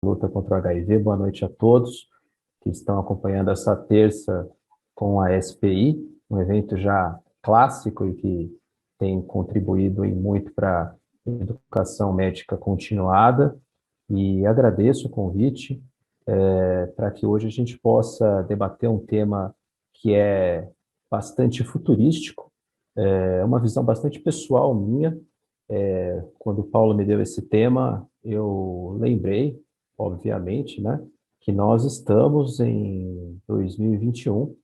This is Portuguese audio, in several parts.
luta contra o HIV. Boa noite a todos que estão acompanhando essa terça com a SPI, um evento já clássico e que tem contribuído em muito para a educação médica continuada. E agradeço o convite para que hoje a gente possa debater um tema que é bastante futurístico, uma visão bastante pessoal minha. Quando o Paulo me deu esse tema, eu lembrei, obviamente, né, que nós estamos em 2021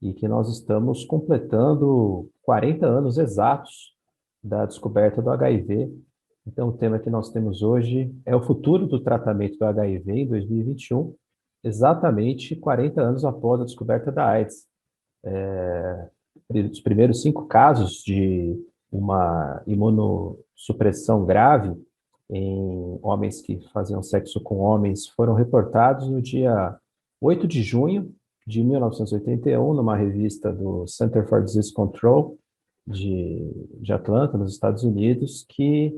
e que nós estamos completando 40 anos exatos da descoberta do HIV. Então, o tema que nós temos hoje é o futuro do tratamento do HIV em 2021, exatamente 40 anos após a descoberta da AIDS. Os primeiros 5 casos de uma imunossupressão grave em homens que faziam sexo com homens foram reportados no dia 8 de junho de 1981, numa revista do Center for Disease Control de Atlanta, nos Estados Unidos, que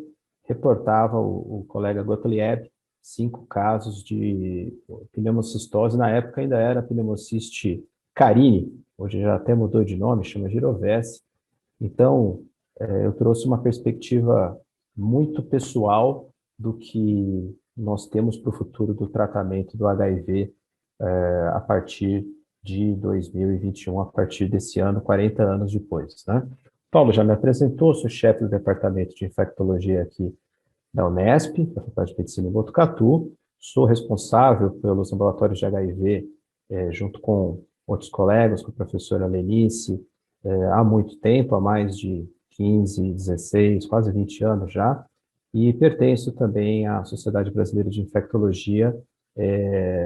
reportava o colega Gottlieb 5 casos de pneumocistose. Na época ainda era pneumociste carini, hoje já até mudou de nome, chama Girovese. Então, eu trouxe uma perspectiva muito pessoal do que nós temos para o futuro do tratamento do HIV a partir de 2021, a partir desse ano, 40 anos depois, né? Paulo já me apresentou, sou chefe do Departamento de Infectologia aqui da Unesp, da Faculdade de Medicina em Botucatu, sou responsável pelos laboratórios de HIV, junto com outros colegas, com a professora Lenice, há muito tempo, há mais de 15, 16, quase 20 anos já, e pertenço também à Sociedade Brasileira de Infectologia,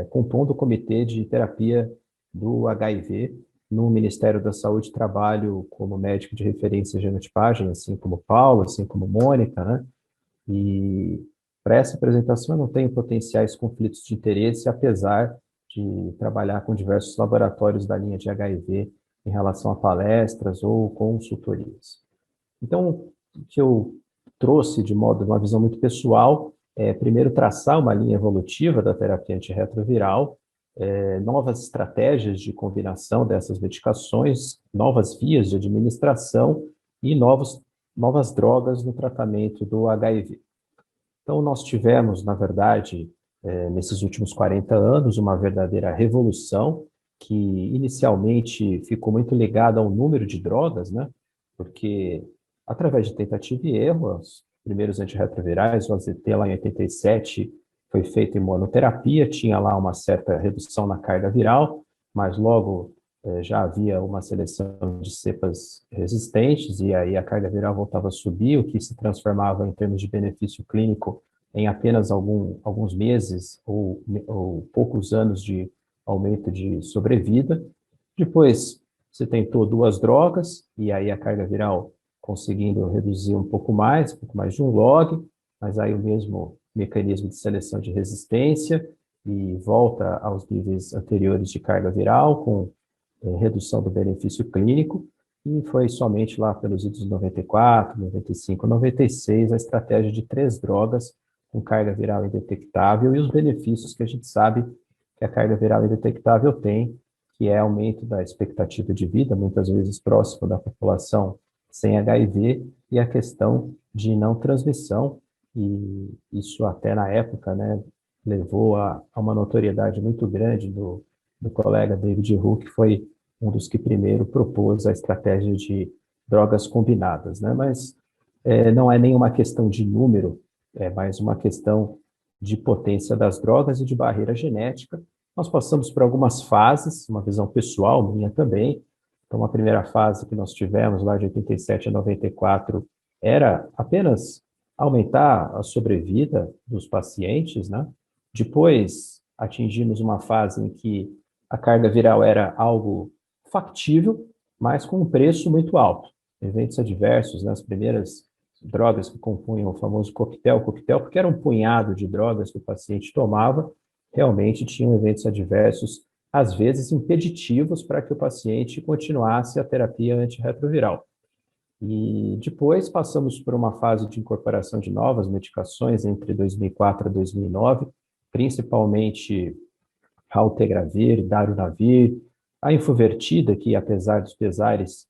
compondo o Comitê de Terapia do HIV no Ministério da Saúde. Trabalho como médico de referência em genotipagem, assim como Paulo, assim como Mônica, né? E para essa apresentação eu não tenho potenciais conflitos de interesse, apesar de trabalhar com diversos laboratórios da linha de HIV em relação a palestras ou consultorias. Então, o que eu trouxe de modo, uma visão muito pessoal, primeiro traçar uma linha evolutiva da terapia antirretroviral, novas estratégias de combinação dessas medicações, novas vias de administração e novas drogas no tratamento do HIV. Então, nós tivemos, na verdade, nesses últimos 40 anos, uma verdadeira revolução que inicialmente ficou muito ligada ao número de drogas, né? Porque, através de tentativa e erro, os primeiros antirretrovirais, o AZT, lá em 87, foi feito em monoterapia, tinha lá uma certa redução na carga viral, mas logo já havia uma seleção de cepas resistentes, e aí a carga viral voltava a subir, o que se transformava em termos de benefício clínico em apenas alguns meses ou poucos anos de aumento de sobrevida. Depois, você tentou 2 drogas, e aí a carga viral conseguindo reduzir um pouco mais de um log, mas aí o mesmo mecanismo de seleção de resistência e volta aos níveis anteriores de carga viral, com redução do benefício clínico, e foi somente lá pelos idos 94, 95, 96 a estratégia de 3 drogas com carga viral indetectável e os benefícios que a gente sabe que a carga viral indetectável tem, que é aumento da expectativa de vida, muitas vezes próximo da população sem HIV, e a questão de não transmissão, e isso até na época, né, levou a uma notoriedade muito grande do colega David Hu, que foi um dos que primeiro propôs a estratégia de drogas combinadas, né? Mas não é nenhuma questão de número, é mais uma questão de potência das drogas e de barreira genética. Nós passamos por algumas fases, uma visão pessoal minha também. Então, a primeira fase que nós tivemos, lá de 87 a 94, era apenas aumentar a sobrevida dos pacientes, né? Depois, atingimos uma fase em que a carga viral era algo factível, mas com um preço muito alto. Eventos adversos, né? As primeiras drogas que compunham o famoso coquetel, porque era um punhado de drogas que o paciente tomava, realmente tinham eventos adversos, às vezes impeditivos para que o paciente continuasse a terapia antirretroviral. E depois passamos por uma fase de incorporação de novas medicações entre 2004 e 2009, principalmente raltegravir, darunavir, a enfuvertida, que apesar dos pesares,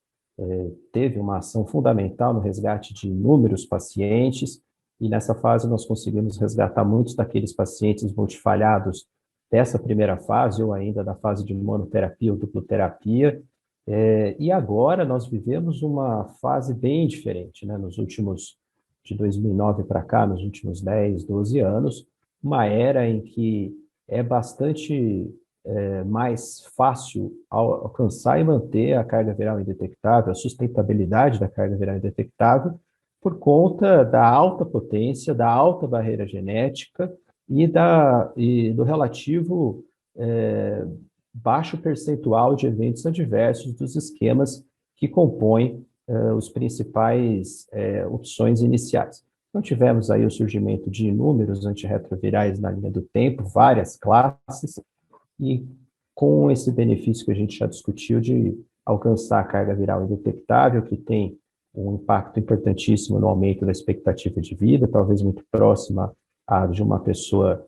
teve uma ação fundamental no resgate de inúmeros pacientes, e nessa fase nós conseguimos resgatar muitos daqueles pacientes multifalhados dessa primeira fase, ou ainda da fase de monoterapia ou duploterapia, e agora nós vivemos uma fase bem diferente, né? Nos últimos, de 2009 para cá, nos últimos 10, 12 anos, uma era em que é bastante mais fácil alcançar e manter a carga viral indetectável, a sustentabilidade da carga viral indetectável, por conta da alta potência, da alta barreira genética e do relativo baixo percentual de eventos adversos dos esquemas que compõem os principais opções iniciais. Então, tivemos aí o surgimento de inúmeros antirretrovirais na linha do tempo, várias classes, e com esse benefício que a gente já discutiu de alcançar a carga viral indetectável, que tem um impacto importantíssimo no aumento da expectativa de vida, talvez muito próxima à de uma pessoa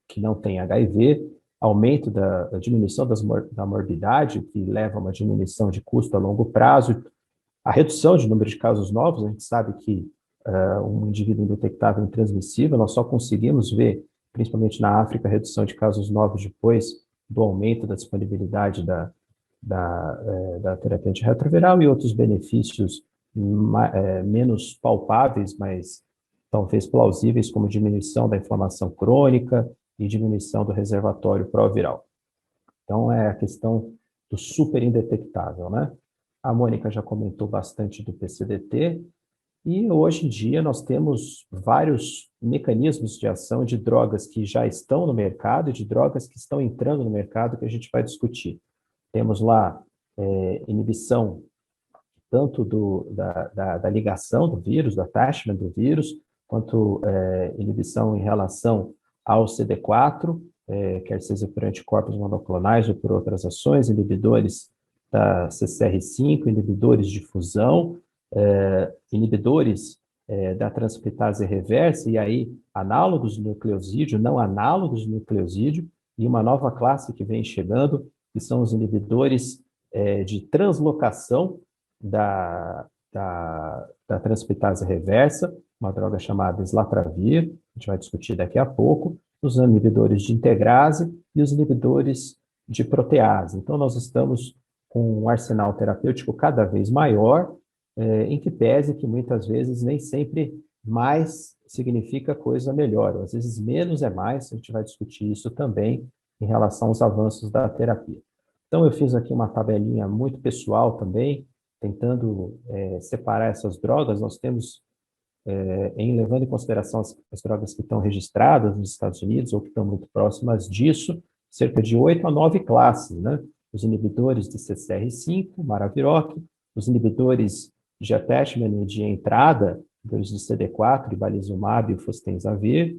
que não tem HIV, aumento da diminuição da morbidade, que leva a uma diminuição de custo a longo prazo, a redução de número de casos novos. A gente sabe que um indivíduo indetectável intransmissível, nós só conseguimos ver, principalmente na África, a redução de casos novos depois do aumento da disponibilidade da terapia antirretroviral e outros benefícios menos palpáveis, mas talvez plausíveis, como diminuição da inflamação crônica e diminuição do reservatório pró-viral. Então, é a questão do super indetectável, né? A Mônica já comentou bastante do PCDT, e hoje em dia nós temos vários mecanismos de ação de drogas que já estão no mercado e de drogas que estão entrando no mercado, que a gente vai discutir. Temos lá inibição tanto da ligação do vírus, do attachment do vírus, quanto inibição em relação ao CD4, quer seja por anticorpos monoclonais ou por outras ações, inibidores da CCR5, inibidores de fusão, inibidores da transcriptase reversa, e aí análogos do nucleosídeo, não análogos do nucleosídeo, e uma nova classe que vem chegando, que são os inibidores de translocação da transcriptase reversa, uma droga chamada islatravir, a gente vai discutir daqui a pouco, os inibidores de integrase e os inibidores de protease. Então, nós estamos com um arsenal terapêutico cada vez maior, em que pese que muitas vezes nem sempre mais significa coisa melhor, ou às vezes menos é mais, a gente vai discutir isso também em relação aos avanços da terapia. Então, eu fiz aqui uma tabelinha muito pessoal também, tentando separar essas drogas. Nós temos, levando em consideração as drogas que estão registradas nos Estados Unidos ou que estão muito próximas disso, cerca de 8 a 9 classes, né? Os inibidores de CCR5, Maraviroc, os inibidores de attachment e de entrada, dos de CD4, ibalizumab e o fostenzavir,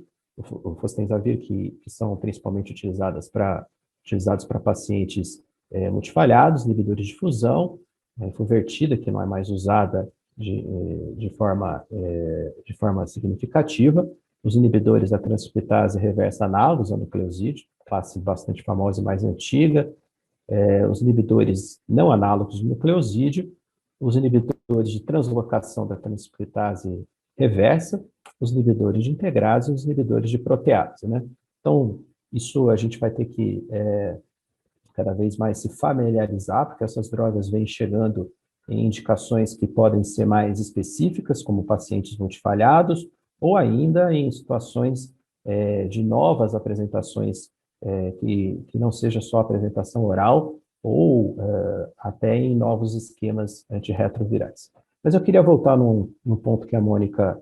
que são principalmente utilizados para pacientes multifalhados, inibidores de fusão, fuvertida, que não é mais usada de forma significativa, os inibidores da transcriptase reversa análogos ao nucleosídeo, classe bastante famosa e mais antiga, os inibidores não análogos do nucleosídeo, os inibidores de translocação da transcriptase reversa, os inibidores de integrase e os inibidores de protease, né? Então, isso a gente vai ter que cada vez mais se familiarizar, porque essas drogas vêm chegando em indicações que podem ser mais específicas, como pacientes multifalhados, ou ainda em situações de novas apresentações, que não seja só apresentação oral, ou até em novos esquemas antirretrovirais. Mas eu queria voltar num ponto que a Mônica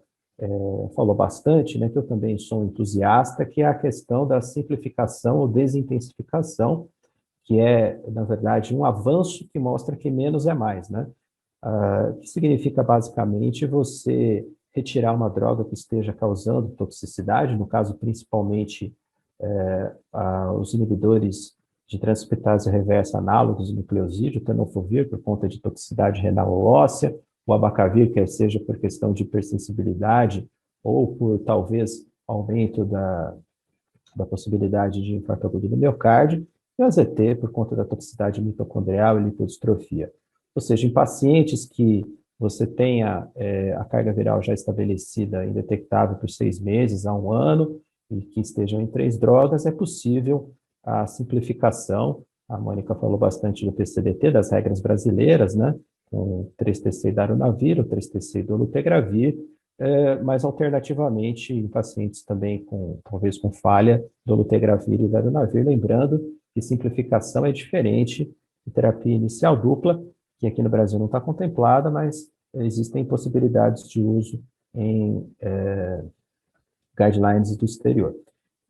falou bastante, né, que eu também sou um entusiasta, que é a questão da simplificação ou desintensificação, que é, na verdade, um avanço que mostra que menos é mais, né? Que significa, basicamente, você retirar uma droga que esteja causando toxicidade, no caso, principalmente, os inibidores de transcriptase reversa análogos do nucleosídeo, o tenofovir, por conta de toxicidade renal ou óssea, o abacavir, quer seja por questão de hipersensibilidade ou por talvez aumento da possibilidade de infarto agudo do miocárdio, e o AZT por conta da toxicidade mitocondrial e lipodistrofia. Ou seja, em pacientes que você tenha a carga viral já estabelecida, indetectável por 6 meses a 1 ano, e que estejam em 3 drogas, é possível a simplificação. A Mônica falou bastante do PCDT, das regras brasileiras, né? Com 3-TC darunavir, o 3-TC dolutegravir, mas alternativamente em pacientes também com, talvez com falha, dolutegravir e darunavir, lembrando que simplificação é diferente de terapia inicial dupla, que aqui no Brasil não está contemplada, mas existem possibilidades de uso em guidelines do exterior.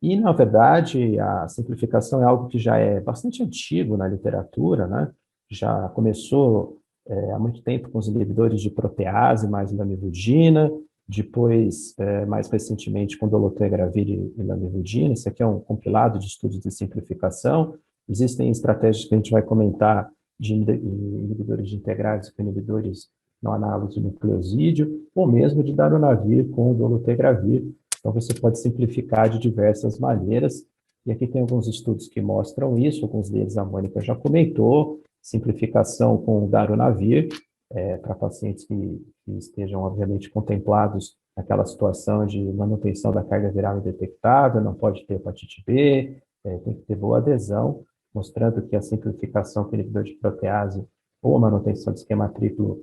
E, na verdade, a simplificação é algo que já é bastante antigo na literatura, né? Já começou há muito tempo com os inibidores de protease, mais lamivudina, depois, mais recentemente, com dolutegravir e lamivudina. Isso aqui é um compilado de estudos de simplificação. Existem estratégias que a gente vai comentar de inibidores de integrais com inibidores não análogos de nucleosídeo, ou mesmo de darunavir com dolutegravir. Então, você pode simplificar de diversas maneiras, e aqui tem alguns estudos que mostram isso, alguns deles a Mônica já comentou, simplificação com darunavir, para pacientes que estejam, obviamente, contemplados naquela situação de manutenção da carga viral indetectável, não pode ter hepatite B, tem que ter boa adesão, mostrando que a simplificação com inibidor de protease ou a manutenção de esquema triplo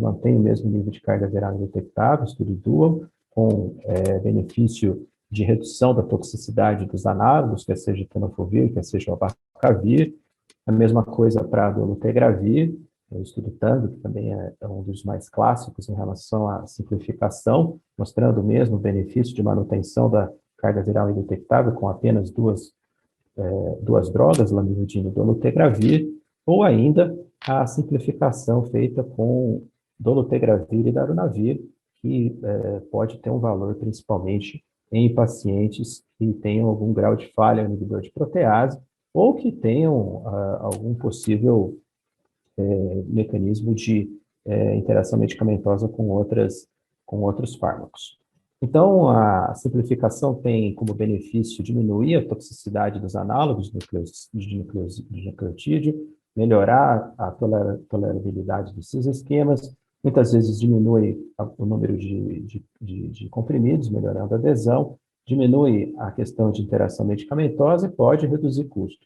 mantém o mesmo nível de carga viral indetectável, estudo dual, com benefício de redução da toxicidade dos análogos, quer seja o tenofovir, quer seja o abacavir. A mesma coisa para a dolutegravir, o estudo TANGO, que também é um dos mais clássicos em relação à simplificação, mostrando o mesmo benefício de manutenção da carga viral indetectável com apenas duas drogas, lamivudina e dolutegravir, ou ainda a simplificação feita com dolutegravir e darunavir, que pode ter um valor principalmente em pacientes que tenham algum grau de falha no inibidor de protease ou que tenham algum possível mecanismo de interação medicamentosa com outros fármacos. Então, a simplificação tem como benefício diminuir a toxicidade dos análogos de nucleotídeo, melhorar a tolerabilidade desses esquemas, muitas vezes diminui o número de comprimidos, melhorando a adesão, diminui a questão de interação medicamentosa e pode reduzir custo.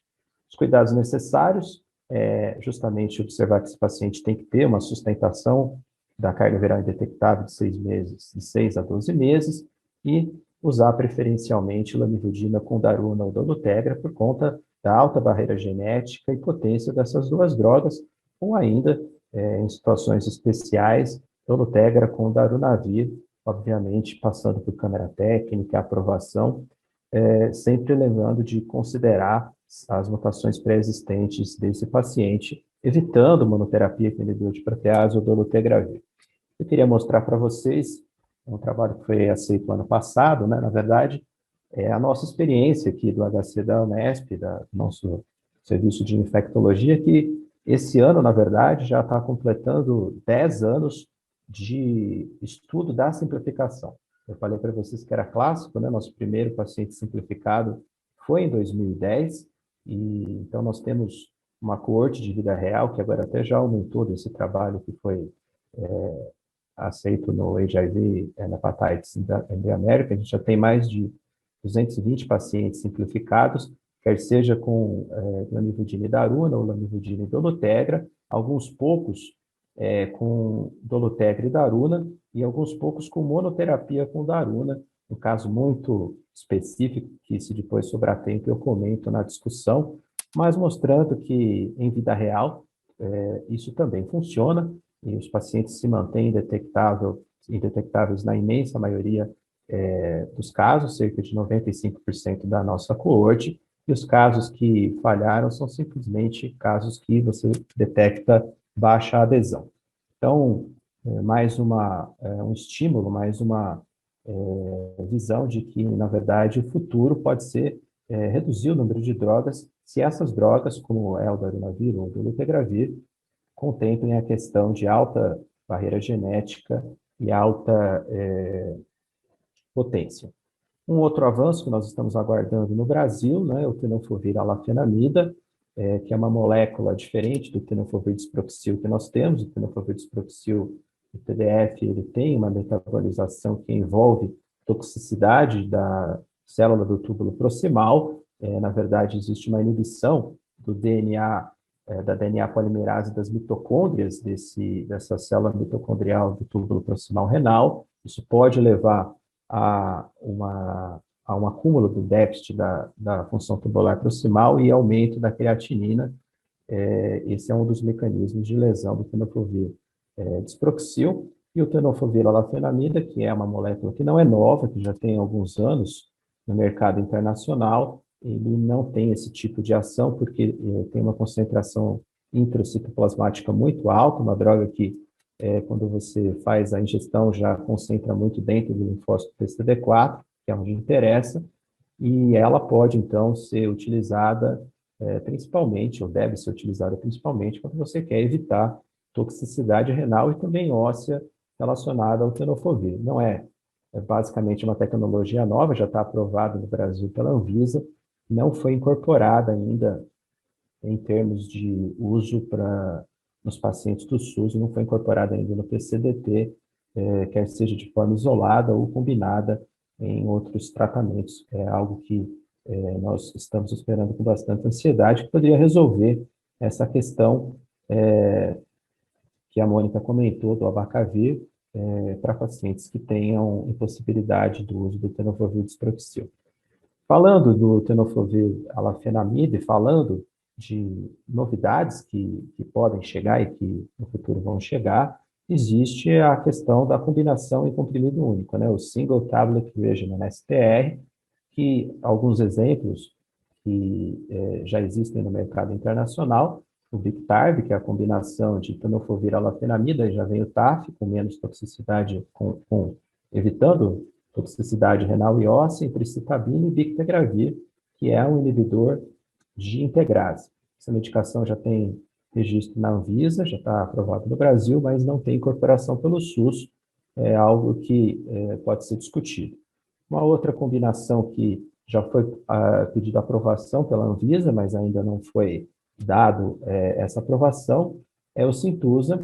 Os cuidados necessários justamente observar que esse paciente tem que ter uma sustentação da carga viral indetectável de 6 meses, de 6 a 12 meses, e usar preferencialmente lamivudina com daruna ou dolutegra por conta da alta barreira genética e potência dessas duas drogas, ou ainda, em situações especiais, dolutegra com darunavir, obviamente passando por câmara técnica, aprovação, sempre lembrando de considerar as mutações pré-existentes desse paciente, evitando monoterapia com inibidor de protease ou dolutegravir. Eu queria mostrar para vocês um trabalho que foi aceito ano passado, né? Na verdade, é a nossa experiência aqui do HC da Unesp, do nosso serviço de infectologia, que esse ano, na verdade, já está completando 10 anos de estudo da simplificação. Eu falei para vocês que era clássico, né? Nosso primeiro paciente simplificado foi em 2010, e então nós temos uma coorte de vida real, que agora até já aumentou desse trabalho que foi aceito no HIV and Hepatitis in the America. A gente já tem mais de 220 pacientes simplificados, quer seja com lamivudina e daruna ou lamivudina e dolutegra, alguns poucos com dolutegra e daruna, e alguns poucos com monoterapia com daruna, um caso muito específico, que se depois sobrar tempo eu comento na discussão, mas mostrando que em vida real isso também funciona, e os pacientes se mantêm indetectáveis na imensa maioria dos casos, cerca de 95% da nossa coorte, e os casos que falharam são simplesmente casos que você detecta baixa adesão. Então, mais um estímulo, mais uma visão de que, na verdade, o futuro pode ser reduzir o número de drogas se essas drogas, como é o darunavir ou o dolutegravir, contemplem a questão de alta barreira genética e alta potência. Um outro avanço que nós estamos aguardando no Brasil, né, é o tenofovir alafenamida, que é uma molécula diferente do tenofovir disproxil que nós temos. O tenofovir disproxil, o TDF, ele tem uma metabolização que envolve toxicidade da célula do túbulo proximal. Na verdade, existe uma inibição do DNA, da DNA polimerase das mitocôndrias dessa célula mitocondrial do túbulo proximal renal. Isso pode levar a um acúmulo do déficit da função tubular proximal e aumento da creatinina. Esse é um dos mecanismos de lesão do tenofovir disproxil. E o tenofovir alafenamida, que é uma molécula que não é nova, que já tem alguns anos no mercado internacional, ele não tem esse tipo de ação, porque tem uma concentração intracitoplasmática muito alta, uma droga que, quando você faz a ingestão, já concentra muito dentro do linfócito TCD4, que é onde interessa, e ela pode, então, ser utilizada principalmente, ou deve ser utilizada principalmente, quando você quer evitar toxicidade renal e também óssea relacionada ao tenofovir. Não é basicamente uma tecnologia nova, já está aprovada no Brasil pela Anvisa, não foi incorporada ainda em termos de uso nos pacientes do SUS, não foi incorporada ainda no PCDT, quer seja de forma isolada ou combinada em outros tratamentos. É algo que nós estamos esperando com bastante ansiedade, que poderia resolver essa questão que a Mônica comentou do abacavir para pacientes que tenham impossibilidade do uso do tenofovir disproxil. Falando do tenofovir alafenamida e falando de novidades que podem chegar e que no futuro vão chegar, existe a questão da combinação em comprimido único, né? O Single Tablet Regimen, STR, que alguns exemplos que já existem no mercado internacional, o Biktarv, que é a combinação de tenofovir alafenamida, e já vem o TAF, com menos toxicidade, evitando toxicidade renal e óssea, emtricitabina e bictegravir, que é um inibidor de integrase. Essa medicação já tem registro na Anvisa, já está aprovado no Brasil, mas não tem incorporação pelo SUS, é algo que pode ser discutido. Uma outra combinação que já foi pedida aprovação pela Anvisa, mas ainda não foi dado essa aprovação, é o Sintusa,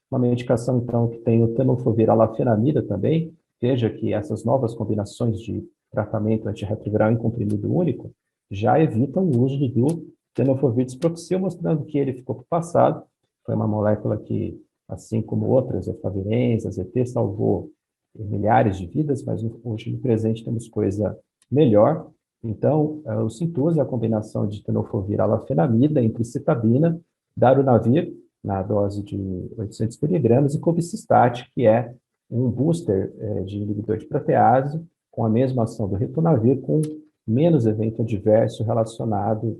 uma medicação, então, que tem o tenofovir alafenamida também. Veja que essas novas combinações de tratamento antirretroviral em comprimido único já evitam o uso do tenofovir disproxil, mostrando que ele ficou para o passado. Foi uma molécula que, assim como outras, efavirenz, AZT, salvou milhares de vidas, mas hoje no presente temos coisa melhor. Então, o Sintusa é a combinação de tenofovir alafenamida, emtricitabina, darunavir, na dose de 800 miligramas, e cobicistat, que é um booster de inibidor de protease, com a mesma ação do ritonavir, com menos evento adverso relacionado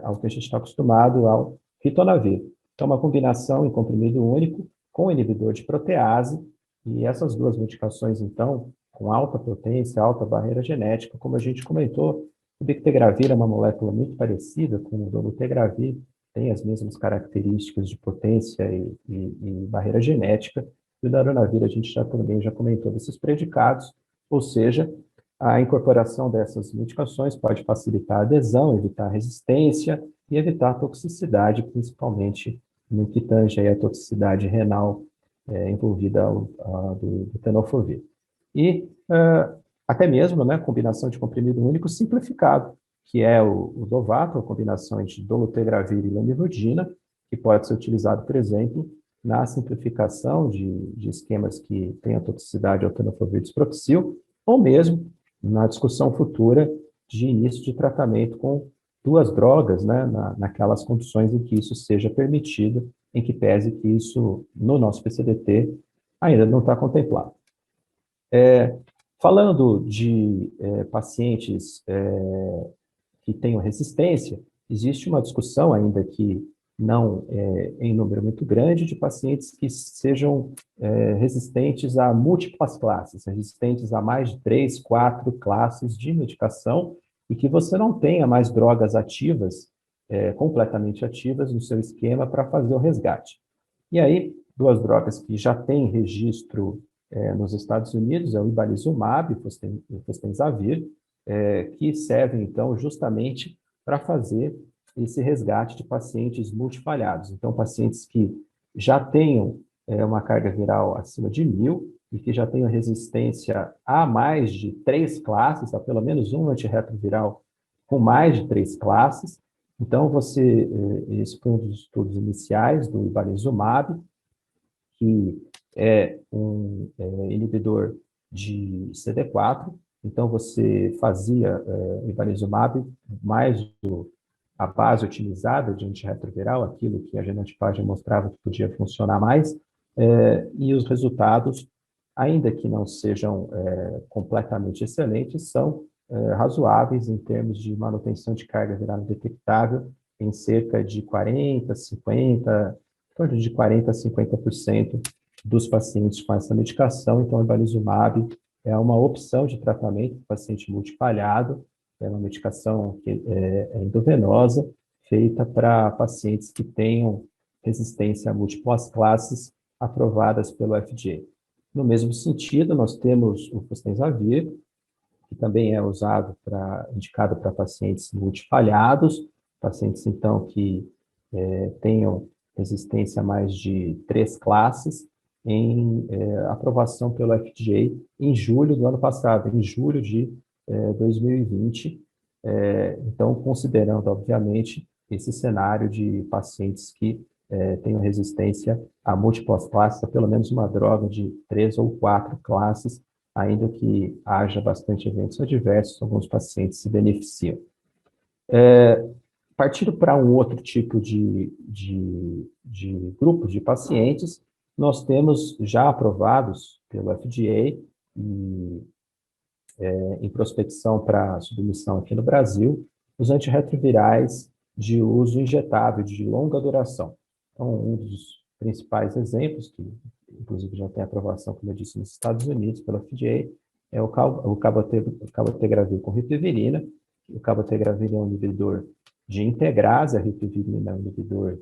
ao que a gente está acostumado ao ritonavir. Então, uma combinação em comprimido único com inibidor de protease, e essas duas medicações, então, com alta potência, alta barreira genética, como a gente comentou, o bictegravir é uma molécula muito parecida com o dolutegravir, tem as mesmas características de potência e barreira genética, e o darunavir a gente também já comentou desses predicados, ou seja, a incorporação dessas medicações pode facilitar a adesão, evitar resistência e evitar toxicidade, principalmente no que tange a toxicidade renal envolvida do tenofovir. E até mesmo, né, combinação de comprimido único simplificado, que é o Dovato, a combinação de dolutegravir e lamivudina, que pode ser utilizado, por exemplo, na simplificação de esquemas que tenham toxicidade ao tenofovir disproxil, ou mesmo na discussão futura de início de tratamento com duas drogas, né, naquelas condições em que isso seja permitido, em que pese que isso, no nosso PCDT, ainda não está contemplado. Falando de pacientes que tenham resistência, existe uma discussão ainda que não em número muito grande de pacientes que sejam resistentes a múltiplas classes, resistentes a mais de 3, 4 classes de medicação e que você não tenha mais drogas ativas, completamente ativas no seu esquema para fazer o resgate. E aí, duas drogas que já têm registro nos Estados Unidos, é o ibalizumab e fostemsavir, que servem, então, justamente para fazer esse resgate de pacientes multifalhados. Então, pacientes que já tenham uma carga viral acima de 1.000 e que já tenham resistência a mais de 3 classes, a pelo menos um antirretroviral com mais de 3 classes. Então, esse foi um dos estudos iniciais do ibalizumab, que é um inibidor de CD4. Então, você fazia ibalizumab mais a base utilizada de antirretroviral, aquilo que a genotipagem mostrava que podia funcionar mais, e os resultados, ainda que não sejam completamente excelentes, são razoáveis em termos de manutenção de carga viral indetectável em cerca de 40, 50, em torno de 40 a 50% dos pacientes com essa medicação. Então, o ibalizumab é uma opção de tratamento para paciente multifalhado, é uma medicação que é endovenosa, feita para pacientes que tenham resistência a múltiplas classes aprovadas pelo FDA. No mesmo sentido, nós temos o fostemsavir, que também é indicado para pacientes multifalhados, pacientes, então, que tenham resistência a mais de 3 classes, em aprovação pelo FDA em julho do ano passado, em julho de 2020. Então, considerando, obviamente, esse cenário de pacientes que tenham resistência a múltiplas classes, a pelo menos uma droga de 3 ou 4 classes, ainda que haja bastante eventos adversos, alguns pacientes se beneficiam. Partindo para um outro tipo de grupo de pacientes, nós temos já aprovados pelo FDA e em prospecção para submissão aqui no Brasil, os antirretrovirais de uso injetável de longa duração. Então, um dos principais exemplos, que inclusive já tem aprovação, como eu disse, nos Estados Unidos pela FDA, é o cabotegravir com ripivirina. O cabotegravir é um inibidor de integrase, a ripivirina é um inibidor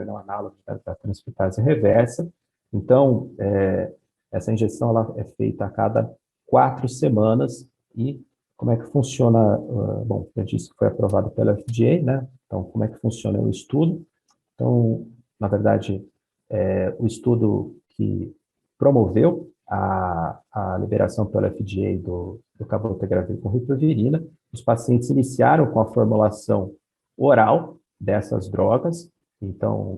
não análogo da transcriptase reversa. Então, essa injeção ela é feita a cada 4 semanas. E como é que funciona? Bom, eu disse que foi aprovado pela FDA, né? Então, como é que funciona o estudo? Então, na verdade, o estudo que promoveu a liberação pela FDA do cabotegravir com ripivirina, os pacientes iniciaram com a formulação oral dessas drogas. Então,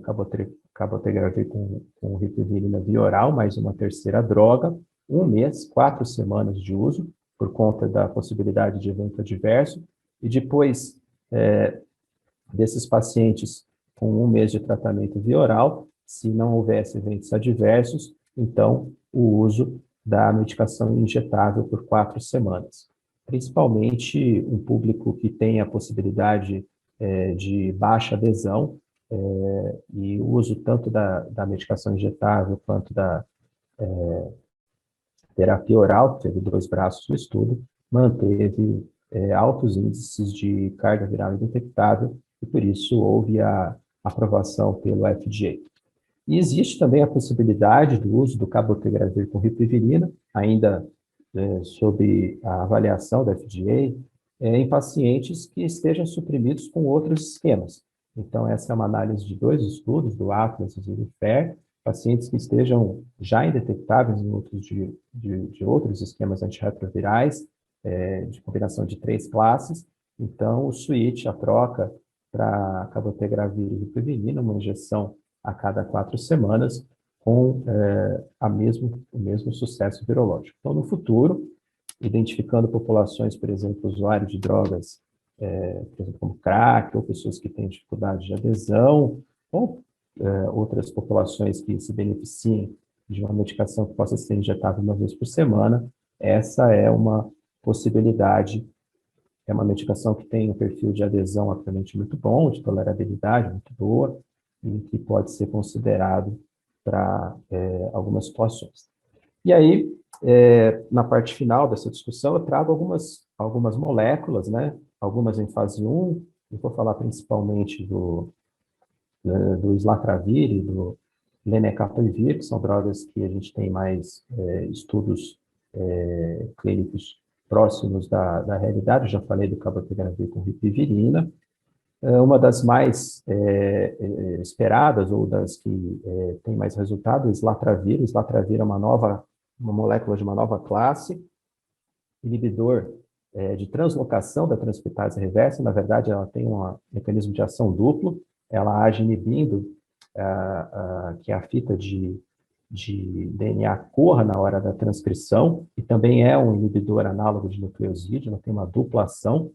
cabotegravir com ripivirina via oral, mais uma terceira droga, 1 mês, 4 semanas de uso, por conta da possibilidade de evento adverso, e depois desses pacientes com 1 mês de tratamento via oral, se não houvesse eventos adversos, então o uso da medicação injetável por 4 semanas. Principalmente um público que tem a possibilidade de baixa adesão, e o uso tanto da medicação injetável quanto da terapia oral, que teve 2 braços do estudo, manteve altos índices de carga viral indetectável, e por isso houve a aprovação pelo FDA. E existe também a possibilidade do uso do cabotegravir com ripivirina, ainda sob a avaliação da FDA, em pacientes que estejam suprimidos com outros esquemas. Então, essa é uma análise de 2 estudos, do Atlas e do FAIR, pacientes que estejam já indetectáveis em outros esquemas antirretrovirais, de combinação de 3 classes. Então, o switch, a troca para cabotegravir e ripivirina, uma injeção a cada 4 semanas, com o mesmo sucesso virológico. Então, no futuro, identificando populações, por exemplo, usuários de drogas, por exemplo, como crack, ou pessoas que têm dificuldade de adesão, ou outras populações que se beneficiem de uma medicação que possa ser injetável 1 vez por semana, essa é uma possibilidade. É uma medicação que tem um perfil de adesão aparentemente muito bom, de tolerabilidade muito boa, e que pode ser considerado para algumas situações. E aí, na parte final dessa discussão, eu trago algumas moléculas, né? Algumas em fase 1, eu vou falar principalmente do islatravir e do lenacapavir, que são drogas que a gente tem mais estudos clínicos próximos da realidade. Eu já falei do cabotegravir com ripivirina. Uma das mais esperadas, ou das que tem mais resultado, é o islatravir. O islatravir é uma molécula de uma nova classe, inibidor de translocação da transcriptase reversa. Na verdade, ela tem um mecanismo de ação duplo. Ela age inibindo que a fita de DNA corra na hora da transcrição, e também é um inibidor análogo de nucleosídeo, ela tem uma dupla ação,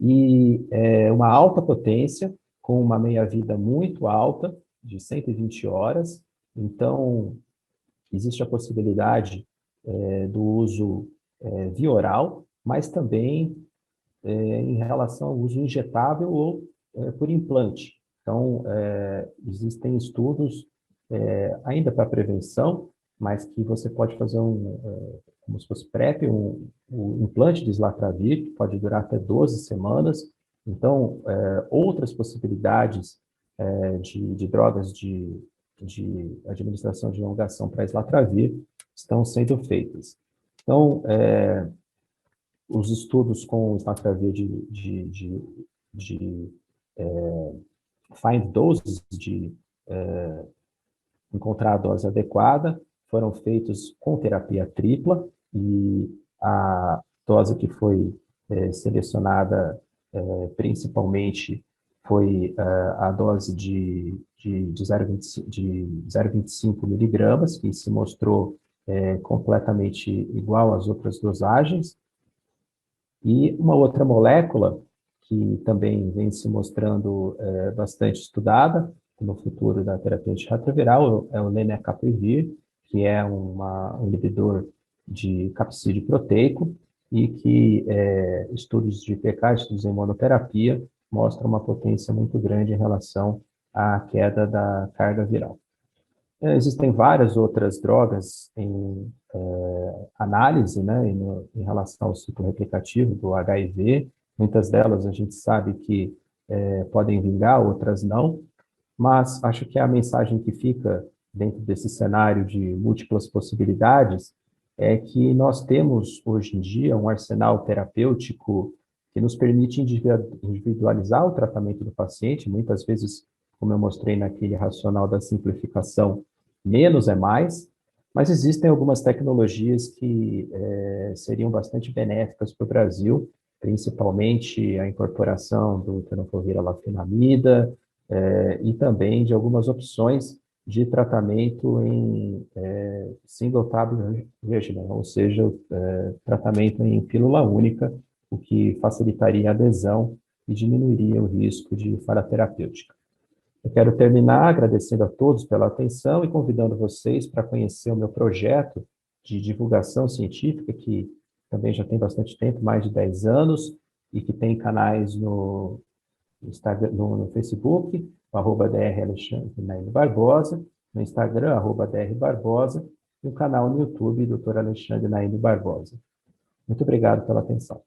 e uma alta potência, com uma meia-vida muito alta, de 120 horas. Então, existe a possibilidade do uso via oral, mas também em relação ao uso injetável ou por implante. Então, existem estudos ainda para prevenção, mas que você pode fazer como se fosse PrEP, um implante de islatravir, que pode durar até 12 semanas. Então, outras possibilidades de drogas de administração de longação para islatravir estão sendo feitas. Então, os estudos com islatravir de find doses, de encontrar a dose adequada, foram feitos com terapia tripla, e a dose que foi selecionada principalmente foi a dose de 0,25 miligramas, que se mostrou completamente igual às outras dosagens. E uma outra molécula que também vem se mostrando bastante estudada no futuro da terapia antirretroviral é o lenacapavir, que é um inibidor de capsídeo proteico, e que estudos de PK, estudos em monoterapia, mostram uma potência muito grande em relação à queda da carga viral. Existem várias outras drogas em análise, né, em relação ao ciclo replicativo do HIV. Muitas delas a gente sabe que podem vingar, outras não, mas acho que a mensagem que fica dentro desse cenário de múltiplas possibilidades é que nós temos, hoje em dia, um arsenal terapêutico que nos permite individualizar o tratamento do paciente. Muitas vezes, como eu mostrei naquele racional da simplificação, menos é mais, mas existem algumas tecnologias que seriam bastante benéficas para o Brasil, principalmente a incorporação do tenofovir alafenamida, e também de algumas opções de tratamento em single tablet regimen, ou seja, tratamento em pílula única, o que facilitaria a adesão e diminuiria o risco de falha terapêutica. Eu quero terminar agradecendo a todos pela atenção e convidando vocês para conhecer o meu projeto de divulgação científica, que também já tem bastante tempo, mais de 10 anos, e que tem canais no Facebook, @Dr. Alexandre Naino Barbosa, no Instagram, @Dr. Barbosa, e o canal no YouTube, Dr. Alexandre Naino Barbosa. Muito obrigado pela atenção.